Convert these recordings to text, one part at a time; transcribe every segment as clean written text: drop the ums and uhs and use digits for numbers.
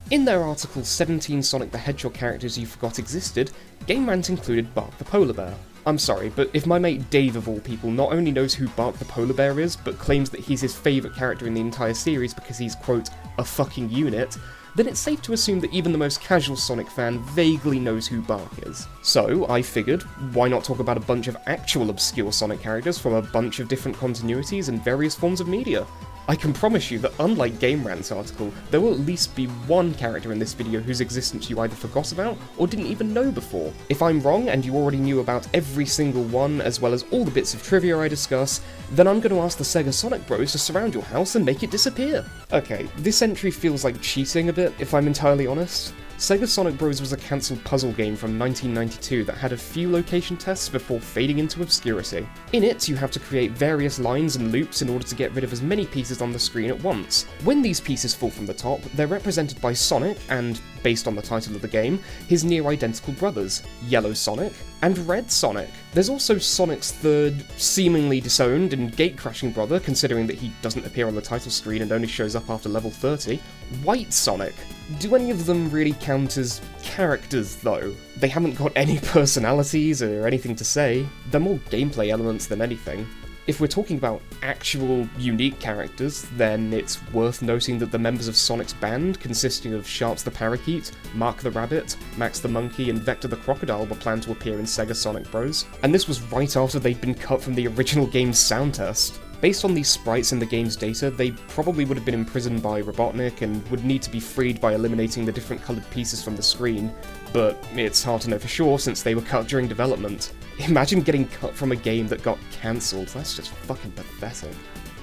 In their article 17 Sonic the Hedgehog characters you forgot existed, Game Rant included Bark the Polar Bear. I'm sorry, but if my mate Dave of all people not only knows who Bark the Polar Bear is, but claims that he's his favourite character in the entire series because he's, quote, a fucking unit, then it's safe to assume that even the most casual Sonic fan vaguely knows who Bark is. So, I figured, why not talk about a bunch of actual obscure Sonic characters from a bunch of different continuities and various forms of media? I can promise you that unlike Game Rant's article, there will at least be one character in this video whose existence you either forgot about or didn't even know before. If I'm wrong and you already knew about every single one as well as all the bits of trivia I discuss, then I'm going to ask the SegaSonic Bros to surround your house and make it disappear. Okay, this entry feels like cheating a bit, if I'm entirely honest. SegaSonic Bros was a cancelled puzzle game from 1992 that had a few location tests before fading into obscurity. In it, you have to create various lines and loops in order to get rid of as many pieces on the screen at once. When these pieces fall from the top, they're represented by Sonic and, based on the title of the game, his near-identical brothers, Yellow Sonic and Red Sonic. There's also Sonic's third, seemingly disowned and gate-crashing brother, considering that he doesn't appear on the title screen and only shows up after level 30, White Sonic. Do any of them really count as characters, though? They haven't got any personalities or anything to say. They're more gameplay elements than anything. If we're talking about actual unique characters, then it's worth noting that the members of Sonic's band, consisting of Sharps the Parakeet, Mark the Rabbit, Max the Monkey, and Vector the Crocodile, were planned to appear in SegaSonic Bros. And this was right after they'd been cut from the original game's sound test. Based on these sprites in the game's data, they probably would have been imprisoned by Robotnik and would need to be freed by eliminating the different coloured pieces from the screen, but it's hard to know for sure since they were cut during development. Imagine getting cut from a game that got cancelled, that's just fucking pathetic.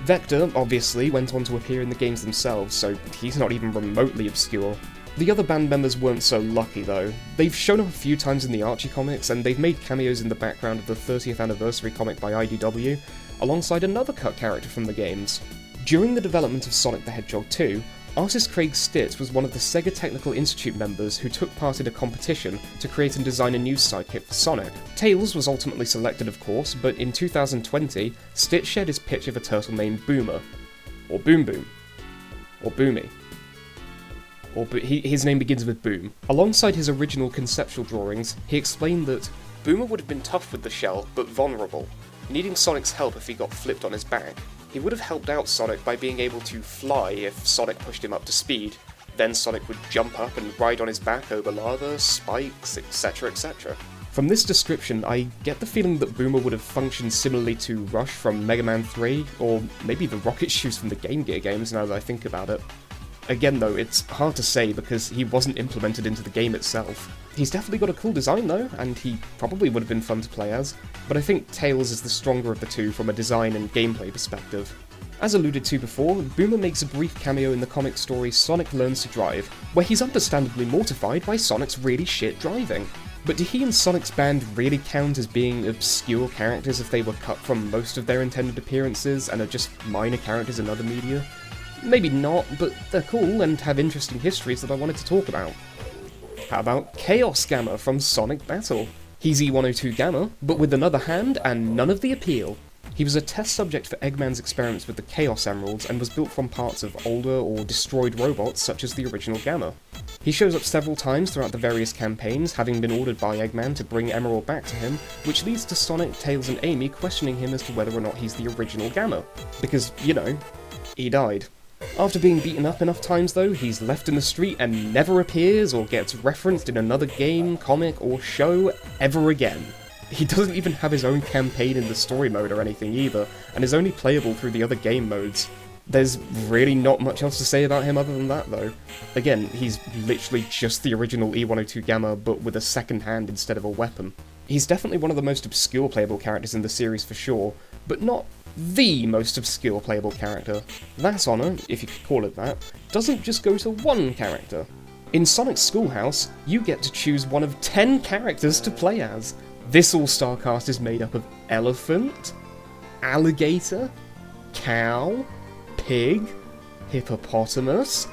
Vector, obviously, went on to appear in the games themselves, so he's not even remotely obscure. The other band members weren't so lucky though. They've shown up a few times in the Archie comics, and they've made cameos in the background of the 30th anniversary comic by IDW, alongside another cut character from the games. During the development of Sonic the Hedgehog 2, artist Craig Stitt was one of the Sega Technical Institute members who took part in a competition to create and design a new sidekick for Sonic. Tails was ultimately selected, of course, but in 2020, Stitt shared his pitch of a turtle named Boomer. Or Boom Boom. Or Boomy. His name begins with Boom. Alongside his original conceptual drawings, he explained that Boomer would have been tough with the shell, but vulnerable, needing Sonic's help if he got flipped on his back. He would have helped out Sonic by being able to fly if Sonic pushed him up to speed. Then Sonic would jump up and ride on his back over lava, spikes, etc, etc. From this description, I get the feeling that Boomer would have functioned similarly to Rush from Mega Man 3, or maybe the Rocket Shoes from the Game Gear games now that I think about it. Again though, it's hard to say because he wasn't implemented into the game itself. He's definitely got a cool design though, and he probably would have been fun to play as, but I think Tails is the stronger of the two from a design and gameplay perspective. As alluded to before, Boomer makes a brief cameo in the comic story Sonic Learns to Drive, where he's understandably mortified by Sonic's really shit driving. But do he and Sonic's band really count as being obscure characters if they were cut from most of their intended appearances and are just minor characters in other media? Maybe not, but they're cool and have interesting histories that I wanted to talk about. How about Chaos Gamma from Sonic Battle? He's E102 Gamma, but with another hand and none of the appeal. He was a test subject for Eggman's experiments with the Chaos Emeralds and was built from parts of older or destroyed robots such as the original Gamma. He shows up several times throughout the various campaigns, having been ordered by Eggman to bring Emerald back to him, which leads to Sonic, Tails and Amy questioning him as to whether or not he's the original Gamma. Because, you know, he died. After being beaten up enough times though, he's left in the street and never appears or gets referenced in another game, comic or show ever again. He doesn't even have his own campaign in the story mode or anything either, and is only playable through the other game modes. There's really not much else to say about him other than that though. Again, he's literally just the original E102 Gamma but with a second hand instead of a weapon. He's definitely one of the most obscure playable characters in the series for sure, but not the most obscure playable character. That honour, if you could call it that, doesn't just go to one character. In Sonic's Schoolhouse, you get to choose one of 10 characters to play as. This all-star cast is made up of elephant, alligator, cow, pig, hippopotamus,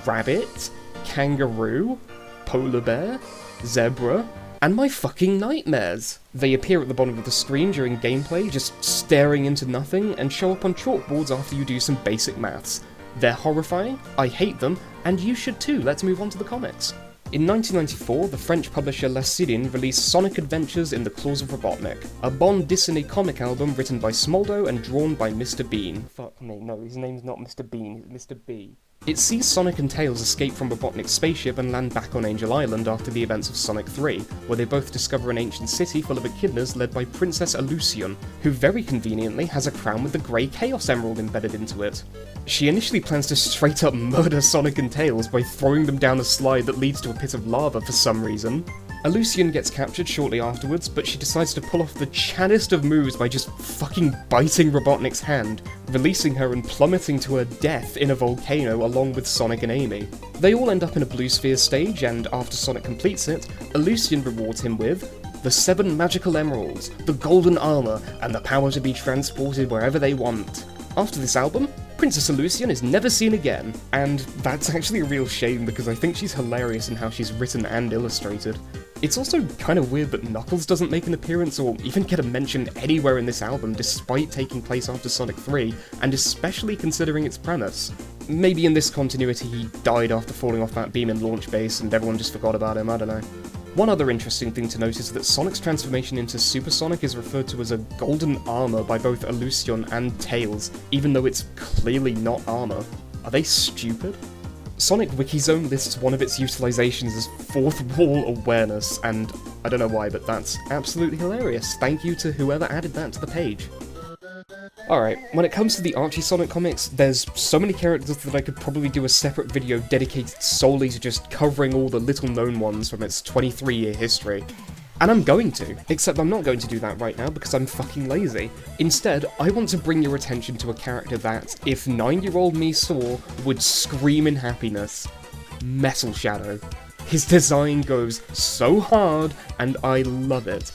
rabbit, kangaroo, polar bear, zebra, and my fucking nightmares. They appear at the bottom of the screen during gameplay, just staring into nothing, and show up on chalkboards after you do some basic maths. They're horrifying, I hate them, And you should too. Let's move on to the comics. In 1994, the French publisher La Sirin released Sonic Adventures in the Claws of Robotnik, a bande dessinée comic album written by Smoldo and drawn by Mr. Bean. Fuck me, no, his name's not Mr. Bean, it's Mr. B. It sees Sonic and Tails escape from Robotnik's spaceship and land back on Angel Island after the events of Sonic 3, where they both discover an ancient city full of echidnas led by Princess Alucion, who very conveniently has a crown with the grey Chaos Emerald embedded into it. She initially plans to straight up murder Sonic and Tails by throwing them down a slide that leads to a pit of lava for some reason. Alucion gets captured shortly afterwards, but she decides to pull off the chaddest of moves by just fucking biting Robotnik's hand, releasing her and plummeting to her death in a volcano along with Sonic and Amy. They all end up in a Blue Sphere stage, and after Sonic completes it, Alucion rewards him with the 7 magical emeralds, the golden armor, and the power to be transported wherever they want. After this album, Princess Alucion is never seen again, and that's actually a real shame because I think she's hilarious in how she's written and illustrated. It's also kind of weird that Knuckles doesn't make an appearance or even get a mention anywhere in this album despite taking place after Sonic 3, and especially considering its premise. Maybe in this continuity he died after falling off that beam in Launch Base and everyone just forgot about him, I don't know. One other interesting thing to note is that Sonic's transformation into Super Sonic is referred to as a golden armor by both Alucion and Tails, even though it's clearly not armor. Are they stupid? Sonic Wikizone lists one of its utilizations as fourth wall awareness, and I don't know why, but that's absolutely hilarious. Thank you to whoever added that to the page. Alright, when it comes to the Archie Sonic comics, there's so many characters that I could probably do a separate video dedicated solely to just covering all the little-known ones from its 23-year history. And I'm going to, except I'm not going to do that right now because I'm fucking lazy. Instead, I want to bring your attention to a character that, if 9-year-old me saw, would scream in happiness. Metal Shadow. His design goes so hard, and I love it.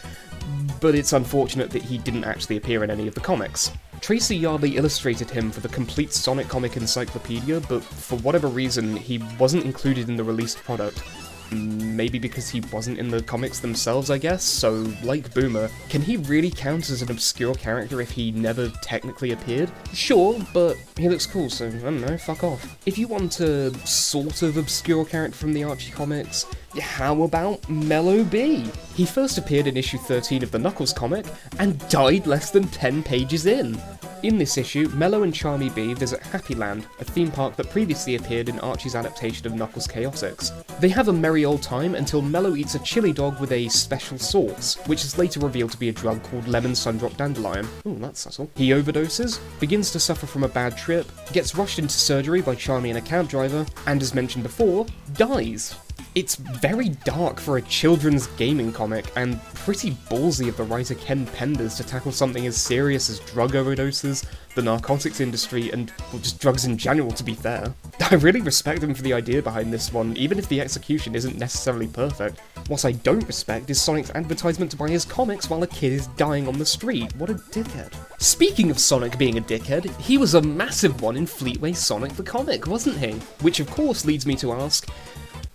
But it's unfortunate that he didn't actually appear in any of the comics. Tracy Yardley illustrated him for the complete Sonic comic encyclopedia, but for whatever reason, he wasn't included in the released product. Maybe because he wasn't in the comics themselves, I guess, so, like Boomer, can he really count as an obscure character if he never technically appeared? Sure, but he looks cool, so I don't know, fuck off. If you want a sort of obscure character from the Archie comics, how about Mello Bee? He first appeared in issue 13 of the Knuckles comic, and died less than 10 pages in. In this issue, Mello and Charmy Bee visit Happy Land, a theme park that previously appeared in Archie's adaptation of Knuckles Chaotix. They have a merry old time until Mello eats a chili dog with a special sauce, which is later revealed to be a drug called Lemon Sundrop Dandelion. Ooh, that's subtle. He overdoses, begins to suffer from a bad trip, gets rushed into surgery by Charmy and a cab driver, and as mentioned before, dies. It's very dark for a children's gaming comic, and pretty ballsy of the writer Ken Penders to tackle something as serious as drug overdoses, the narcotics industry, and well, just drugs in general, to be fair. I really respect him for the idea behind this one, even if the execution isn't necessarily perfect. What I don't respect is Sonic's advertisement to buy his comics while a kid is dying on the street. What a dickhead. Speaking of Sonic being a dickhead, he was a massive one in Fleetway Sonic the comic, wasn't he? Which of course leads me to ask,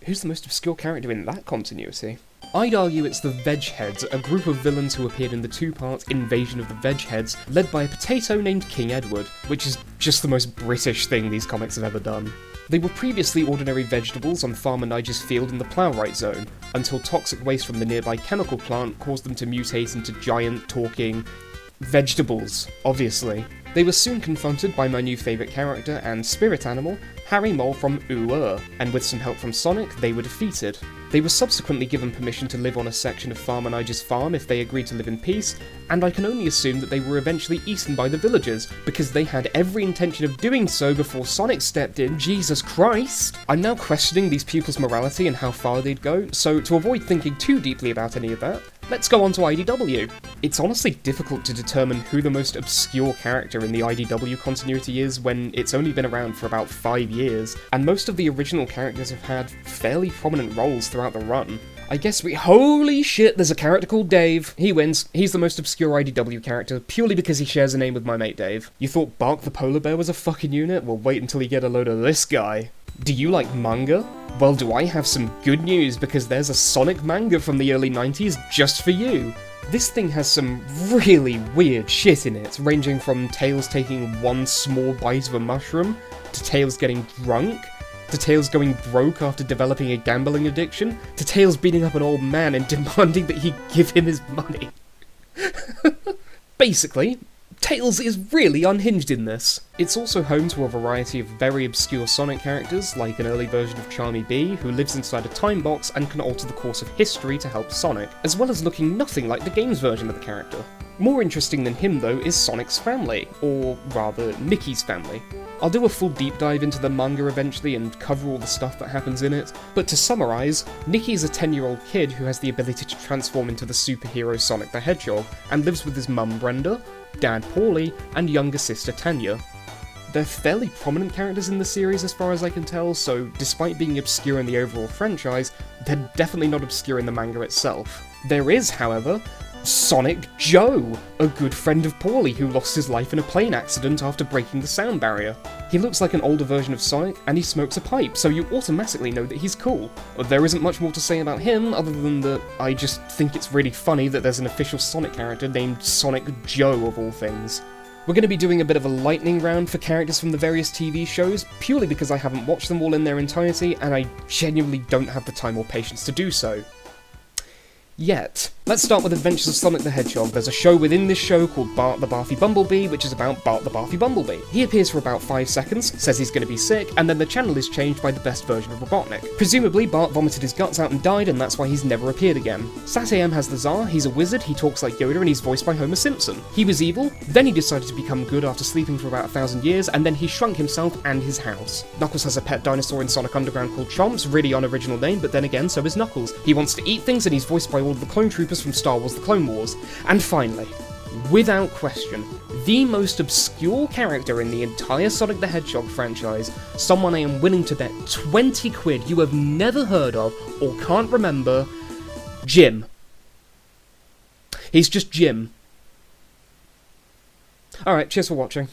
who's the most obscure character in that continuity? I'd argue it's the Veg Heads, a group of villains who appeared in the 2-part Invasion of the Veg Heads, led by a potato named King Edward, which is just the most British thing these comics have ever done. They were previously ordinary vegetables on Farmer Nigel's field in the Plowright Zone, until toxic waste from the nearby chemical plant caused them to mutate into giant, talking vegetables, obviously. They were soon confronted by my new favourite character and spirit animal, Harry Mole from Ooh, and with some help from Sonic, they were defeated. They were subsequently given permission to live on a section of Farmer Nigel's farm if they agreed to live in peace, and I can only assume that they were eventually eaten by the villagers, because they had every intention of doing so before Sonic stepped in. Jesus Christ! I'm now questioning these people's morality and how far they'd go, so to avoid thinking too deeply about any of that, let's go on to IDW. It's honestly difficult to determine who the most obscure character in the IDW continuity is when it's only been around for about 5 years, and most of the original characters have had fairly prominent roles throughout the run. I guess holy shit, there's a character called Dave. He wins. He's the most obscure IDW character, purely because he shares a name with my mate Dave. You thought Bark the Polar Bear was a fucking unit? Well, wait until you get a load of this guy. Do you like manga? Well, do I have some good news, because there's a Sonic manga from the early 90s just for you. This thing has some really weird shit in it, ranging from Tails taking one small bite of a mushroom, to Tails getting drunk, to Tails going broke after developing a gambling addiction, to Tails beating up an old man and demanding that he give him his money. Basically, Tails is really unhinged in this. It's also home to a variety of very obscure Sonic characters, like an early version of Charmy Bee, who lives inside a time box and can alter the course of history to help Sonic, as well as looking nothing like the game's version of the character. More interesting than him, though, is Sonic's family, or rather, Mickey's family. I'll do a full deep dive into the manga eventually and cover all the stuff that happens in it, but to summarise, Nicky is a 10-year-old kid who has the ability to transform into the superhero Sonic the Hedgehog, and lives with his mum Brenda, dad Paulie, and younger sister Tanya. They're fairly prominent characters in the series as far as I can tell, so despite being obscure in the overall franchise, they're definitely not obscure in the manga itself. There is, however, Sonic Joe, a good friend of Paulie who lost his life in a plane accident after breaking the sound barrier. He looks like an older version of Sonic, and he smokes a pipe, so you automatically know that he's cool. There isn't much more to say about him, other than that I just think it's really funny that there's an official Sonic character named Sonic Joe of all things. We're going to be doing a bit of a lightning round for characters from the various TV shows, purely because I haven't watched them all in their entirety, and I genuinely don't have the time or patience to do so. Yet. Let's start with Adventures of Sonic the Hedgehog. There's a show within this show called Bart the Barfy Bumblebee, which is about Bart the Barfy Bumblebee. He appears for about 5 seconds, says he's going to be sick, and then the channel is changed by the best version of Robotnik. Presumably, Bart vomited his guts out and died, and that's why he's never appeared again. SatAM has the Tsar, he's a wizard, he talks like Yoda, and he's voiced by Homer Simpson. He was evil, then he decided to become good after sleeping for about 1,000 years, and then he shrunk himself and his house. Knuckles has a pet dinosaur in Sonic Underground called Chomps, really unoriginal name, but then again, so is Knuckles. He wants to eat things, and he's voiced by all of the clone troopers from Star Wars: The Clone Wars. And finally, without question, the most obscure character in the entire Sonic the Hedgehog franchise, someone I am willing to bet 20 quid you have never heard of or can't remember, Jim. He's just Jim. Alright, cheers for watching.